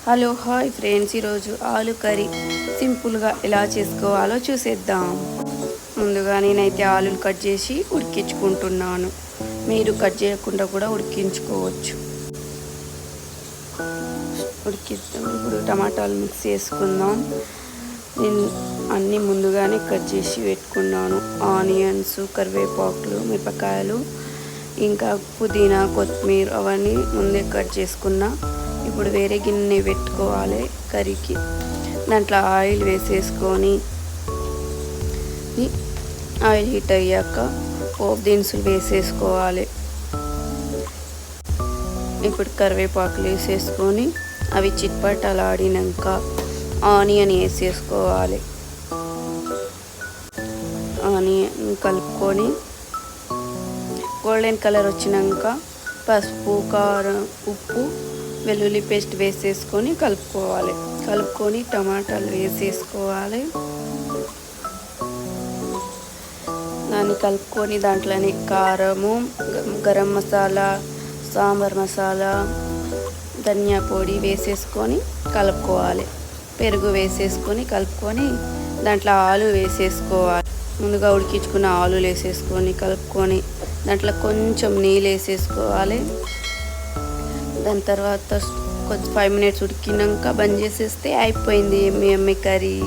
Hello hi friends, ఈరోజు ఆలు curry సింపుల్గా ఎలా చేసుకోవాలో చూసేద్దాం. ముందుగా నేనైతే ఆలులు కట్ చేసి ఉడికించుకుంటున్నాను. మీరు కట్ చేయకుండా కూడా ఉడికించుకోవచ్చు. ఉడికిద్దాం. ఇప్పుడు టమాటాలు మిక్స్ చేసుకుందాం. నేను అన్నీ ముందుగానే కట్ చేసి పెట్టుకున్నాను. ఆనియన్స్, కరివేపాకులు, మిరపకాయలు, ఇంకా పుదీనా, కొత్తిమీర అవన్నీ ముందే కట్ చేసుకున్నా. ఇప్పుడు వేరే గిన్నె పెట్టుకోవాలి కర్రీకి. దాంట్లో ఆయిల్ వేసేసుకొని ఆయిల్ హీట్ అయ్యాక పోపు దినుసులు వేసేసుకోవాలి. ఇప్పుడు కరివేపాకులు వేసేసుకొని అవి చిట్పటలాడినాక ఆనియన్ వేసేసుకోవాలి. ఆనియన్ కలుపుకొని గోల్డెన్ కలర్ వచ్చినాక పసుపు, కారం, ఉప్పు, వెల్లుల్లి పేస్ట్ వేసేసుకొని కలుపుకొని టమాటాలు వేసేసుకోవాలి. దాన్ని కలుపుకొని దాంట్లోనే కారము, గరం మసాలా, సాంబార్ మసాలా, ధనియా పొడి వేసేసుకొని కలుపుకోవాలి. పెరుగు వేసేసుకొని కలుపుకొని దాంట్లో ఆలు వేసేసుకోవాలి. ముందుగా ఉడికించుకున్న ఆలులు వేసేసుకొని కలుపుకొని దాంట్లో కొంచెం నీళ్ళు వేసేసుకోవాలి. దాని తర్వాత కొంచెం 5 minutes ఉడికినాక బంద్ చేసేస్తే అయిపోయింది ఎమ్మి కర్రీ.